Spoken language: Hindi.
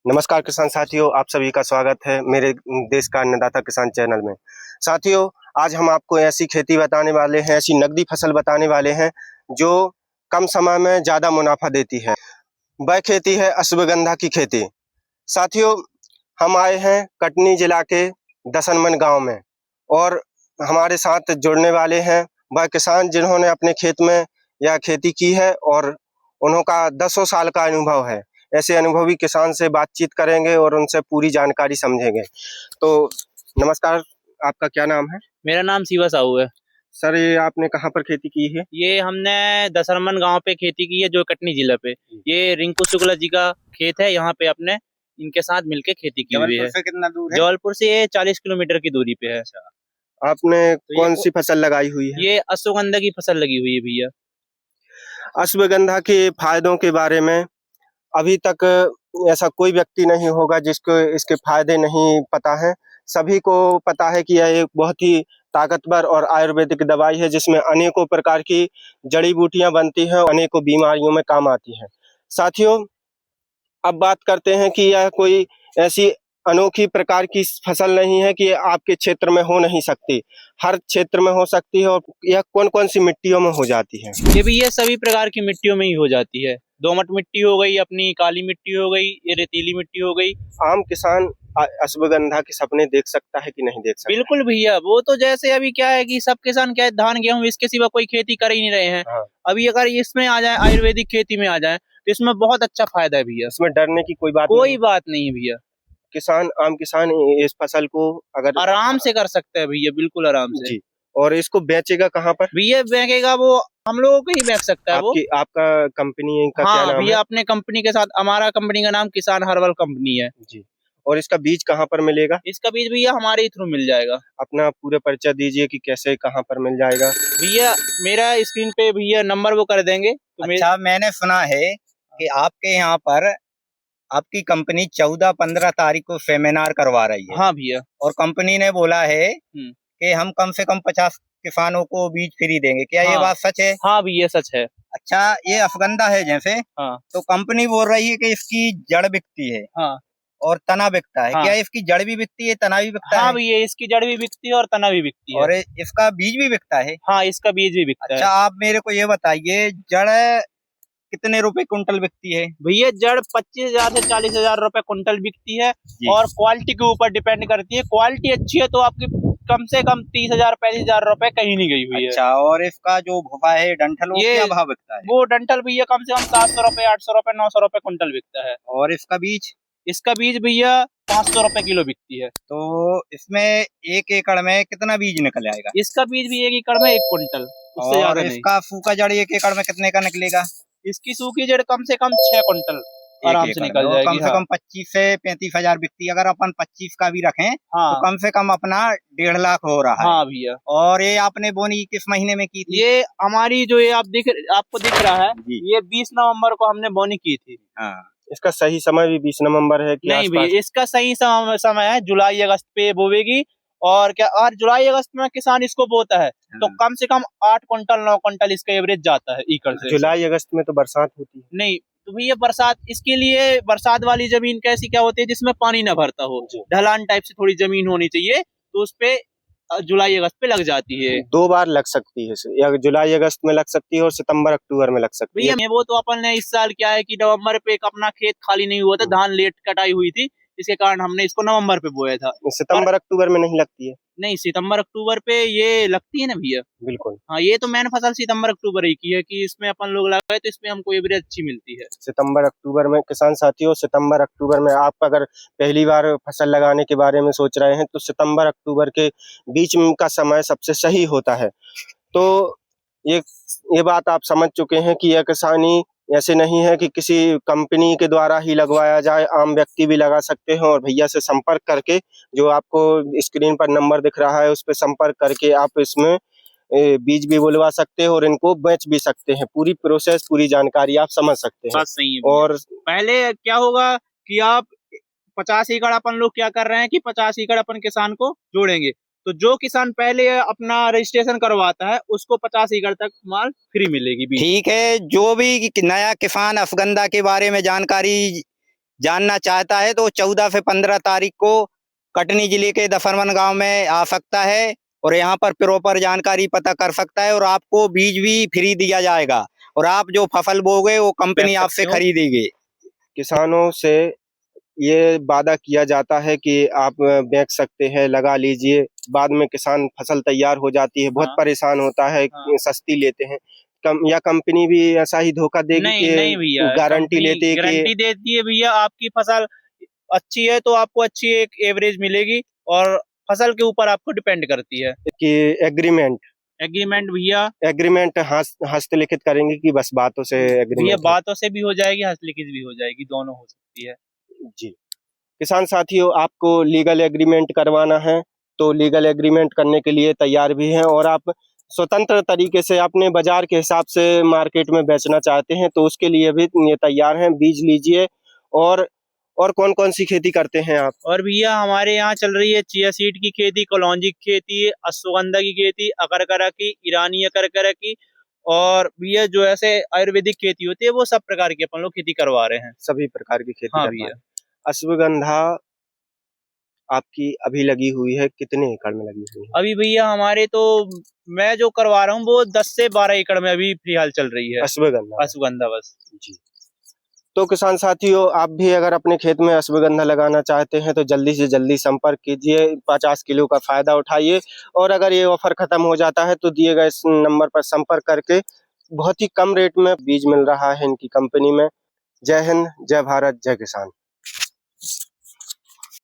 नमस्कार किसान साथियों, आप सभी का स्वागत है मेरे देश का अन्नदाता किसान चैनल में। साथियों, आज हम आपको ऐसी खेती बताने वाले हैं, ऐसी नकदी फसल बताने वाले हैं जो कम समय में ज़्यादा मुनाफा देती है। वह खेती है अश्वगंधा की खेती। साथियों, हम आए हैं कटनी जिला के दसनमन गांव में और हमारे साथ जुड़ने वाले हैं वह किसान जिन्होंने अपने खेत में यह खेती की है और उनका दसों साल का अनुभव है। ऐसे अनुभवी किसान से बातचीत करेंगे और उनसे पूरी जानकारी समझेंगे। तो नमस्कार, आपका क्या नाम है? मेरा नाम शिवा साहू है। सर, ये आपने कहाँ पर खेती की है? ये हमने दसरमन गांव पे खेती की है, जो कटनी जिला पे। ये रिंकू शुक्ला जी का खेत है। यहाँ पे अपने इनके साथ मिलके खेती की हुई है। जबलपुर से कितना दूर है? जबलपुर से ये 40 किलोमीटर की दूरी पे है। आपने तो कौन सी फसल लगाई हुई है? ये अश्वगंधा की फसल लगी हुई है भैया। अश्वगंधा के फायदों के बारे में अभी तक ऐसा कोई व्यक्ति नहीं होगा जिसको इसके फायदे नहीं पता है। सभी को पता है कि यह एक बहुत ही ताकतवर और आयुर्वेदिक दवाई है जिसमें अनेकों प्रकार की जड़ी बूटियां बनती हैं और अनेकों बीमारियों में काम आती हैं। साथियों, अब बात करते हैं कि यह कोई ऐसी अनोखी प्रकार की फसल नहीं है कि आपके क्षेत्र में हो नहीं सकती, हर क्षेत्र में हो सकती है। और यह कौन कौन सी मिट्टियों में हो जाती है? ये भी ये सभी प्रकार की मिट्टियों में ही हो जाती है। दोमट मिट्टी हो गई, अपनी काली मिट्टी हो गई, ये रेतीली मिट्टी हो गई। आम किसान अश्वगंधा के सपने देख सकता है कि नहीं देख सकता? बिल्कुल भैया, वो तो जैसे अभी क्या है कि सब किसान क्या है, धान गेहूं इसके सिवा कोई खेती कर ही नहीं रहे हैं। हाँ। अभी अगर इसमें आ जाए, आयुर्वेदिक खेती में आ जाए, तो इसमें बहुत अच्छा फायदा है भैया। इसमें डरने की कोई बात कोई नहीं। बात नहीं है भैया। आम किसान इस फसल को अगर आराम से कर सकते हैं भैया, बिल्कुल आराम से। जी, और इसको बेचेगा कहाँ पर? भैया बेचेगा वो हम लोगों को ही बेच सकता है वो। आपका कंपनी का क्या हाँ नाम है? भैया, अपने कंपनी के साथ, हमारा कंपनी का नाम किसान हर्बल कंपनी है जी। और इसका बीज कहाँ पर मिलेगा? इसका बीज भैया हमारे ही थ्रू मिल जाएगा। अपना पूरा परिचय दीजिए कि कैसे कहाँ पर मिल जाएगा। भैया मेरा स्क्रीन पे भैया नंबर वो कर देंगे तो अच्छा, मैंने सुना है कि आपके यहाँ पर आपकी कंपनी 14-15 तारीख को सेमिनार करवा रही है। हाँ भैया। और कंपनी ने बोला है कि हम कम से कम 50 किसानों को बीज फ्री देंगे। क्या ये बात सच है? हाँ भैया, सच है। अच्छा, ये अश्वगंधा है जैसे, हाँ। तो कंपनी बोल रही है कि इसकी जड़ बिकती है। हाँ। और तना बिकता है। हाँ। क्या इसकी जड़ भी बिकती है, तना भी बिकता है? हाँ भैया, इसकी जड़ भी बिकती है और तना भी बिकती है। और इसका बीज भी बिकता है? हाँ, इसका बीज भी बिकता है। अच्छा, आप मेरे को ये बताइए, जड़ कितने रुपए कुंटल बिकती है? भैया जड़ 25,000 से 40,000 रुपए कुंटल बिकती है और क्वालिटी के ऊपर डिपेंड करती है। क्वालिटी अच्छी है तो आपकी कम से कम 30,000 35,000 रुपए कहीं नहीं गई हुई है। अच्छा, और इसका जो भुवा है डंठल, वो क्या भाव बिकता है? वो डंठल भैया कम से कम 700 रुपए 800 रुपए 900 रुपए कुंटल बिकता है। और इसका बीज? इसका बीज भैया 500 रुपए किलो बिकती है। तो इसमें 1 एकड़ में कितना बीज निकल आएगा? इसका बीज भी 1 एकड़ में 1 कुंटल, उससे ज्यादा नहीं। इसका सूखा जड़ 1 एकड़ में कितने का निकलेगा? इसकी सूखी जड़ कम से कम 6 कुंटल आराम से निकल जाएगी। कम से कम 25 से 35 हजार बिकती है। अगर अपन 25 का भी रखें तो कम से कम अपना 1.5 लाख हो रहा है। हाँ भैया। और ये आपने बोनी किस महीने में की थी? ये हमारी जो ये आपको दिख रहा है, ये 20 नवंबर को हमने बोनी की थी। हाँ। इसका सही समय भी 20 नवंबर है कि नहीं भैया, इसका सही समय है जुलाई अगस्त पे बोवेगी। और क्या, और जुलाई अगस्त में किसान इसको बोता है तो कम से कम 8 कुंटल 9 कुंटल इसका एवरेज जाता है एकड़ से। जुलाई अगस्त में तो बरसात होती है। नहीं तो भैया, बरसात इसके लिए बरसात वाली जमीन कैसी क्या होती है जिसमें पानी ना भरता हो, ढलान टाइप से थोड़ी जमीन होनी चाहिए, तो उस पे जुलाई अगस्त पे लग जाती है। 2 बार लग सकती है, या जुलाई अगस्त में लग सकती है और सितंबर अक्टूबर में लग सकती है। भैया वो तो अपन ने इस साल क्या है कि नवंबर पे एक अपना खेत खाली नहीं हुआ था, धान लेट कटाई हुई थी, इसके कारण हमने इसको नवंबर पे बोया था। सितंबर अक्टूबर में नहीं लगती है? नहीं, सितंबर अक्टूबर पे ये लगती है ना भैया। बिल्कुल। हाँ, ये तो मैंने फसल सितंबर अक्टूबर ही की है कि इसमें अपन लोग लगाए तो इसमें हमको एवरेज अच्छी मिलती है। सितंबर अक्टूबर में किसान साथियों, सितंबर अक्टूबर में आप अगर पहली बार फसल लगाने के बारे में सोच रहे हैं तो सितंबर अक्टूबर के बीच का समय सबसे सही होता है। तो ये बात आप समझ चुके हैं कि यह किसानी ऐसे नहीं है कि किसी कंपनी के द्वारा ही लगवाया जाए, आम व्यक्ति भी लगा सकते हैं। और भैया से संपर्क करके, जो आपको स्क्रीन पर नंबर दिख रहा है उस पर संपर्क करके आप इसमें बीज भी बुलवा सकते हैं और इनको बेच भी सकते हैं। पूरी प्रोसेस, पूरी जानकारी आप समझ सकते हैं। बात सही है। और पहले क्या होगा कि आप 50 एकड़ अपन लोग क्या कर रहे हैं कि 50 एकड़ अपन किसान को जोड़ेंगे, तो जो किसान पहले अपना रजिस्ट्रेशन करवाता है उसको 50 एकड़ तक माल फ्री मिलेगी। ठीक है, जो भी नया किसान अश्वगंधा के बारे में जानकारी जानना चाहता है तो 14 से 15 तारीख को कटनी जिले के दफरवन गांव में आ सकता है और यहाँ पर प्रॉपर जानकारी पता कर सकता है और आपको बीज भी फ्री दिया जाएगा और आप जो फसल बोगे वो कंपनी बेच आपसे सकते हो। खरीदेगी। किसानों से ये वादा किया जाता है कि आप बेच सकते हैं, लगा लीजिए। बाद में किसान फसल तैयार हो जाती है, बहुत हाँ। परेशान होता है, हाँ। सस्ती लेते हैं। या कंपनी भी ऐसा ही धोखा देगी नहीं नहीं कि भैया, गारंटी कंपनी लेती है कि गारंटी देती है भैया, आपकी फसल अच्छी है तो आपको अच्छी एक एवरेज मिलेगी और फसल के ऊपर आपको डिपेंड करती है। एग्रीमेंट भैया हस्तलिखित करेंगे कि बस बातों से भैया एग्रीमेंट बातों से भी हो जाएगी, हस्तलिखित भी हो जाएगी, दोनों हो सकती है। जी। किसान साथियों, आपको लीगल एग्रीमेंट करवाना है तो लीगल एग्रीमेंट करने के लिए तैयार भी हैं और आप स्वतंत्र तरीके से अपने बाजार के हिसाब से मार्केट में बेचना चाहते हैं तो उसके लिए भी ये तैयार हैं। बीज लीजिए। और कौन कौन सी खेती करते हैं आप? और भैया हमारे यहाँ चल रही है चिया सीड की खेती, कलौंजी की खेती, अश्वगंधा की खेती, अकरकरा की, ईरानी अकरकरा की, और भैया जो ऐसे आयुर्वेदिक खेती होती है वो सब प्रकार की अपन लोग खेती करवा रहे हैं। सभी प्रकार की खेती हाँ करवा भैया। रहे हैं। अश्वगंधा आपकी अभी लगी हुई है, कितने एकड़ में लगी हुई है? अभी भैया हमारे तो मैं जो करवा रहा हूँ वो 10 से 12 एकड़ में अभी फिलहाल चल रही है अश्वगंधा बस। जी। तो किसान साथियों, आप भी अगर अपने खेत में अश्वगंधा लगाना चाहते हैं तो जल्दी से जल्दी संपर्क कीजिए, 50 किलो का फायदा उठाइए। और अगर ये ऑफर खत्म हो जाता है तो दिए गए इस नंबर पर संपर्क करके बहुत ही कम रेट में बीज मिल रहा है इनकी कंपनी में। जय हिंद, जय भारत, जय किसान।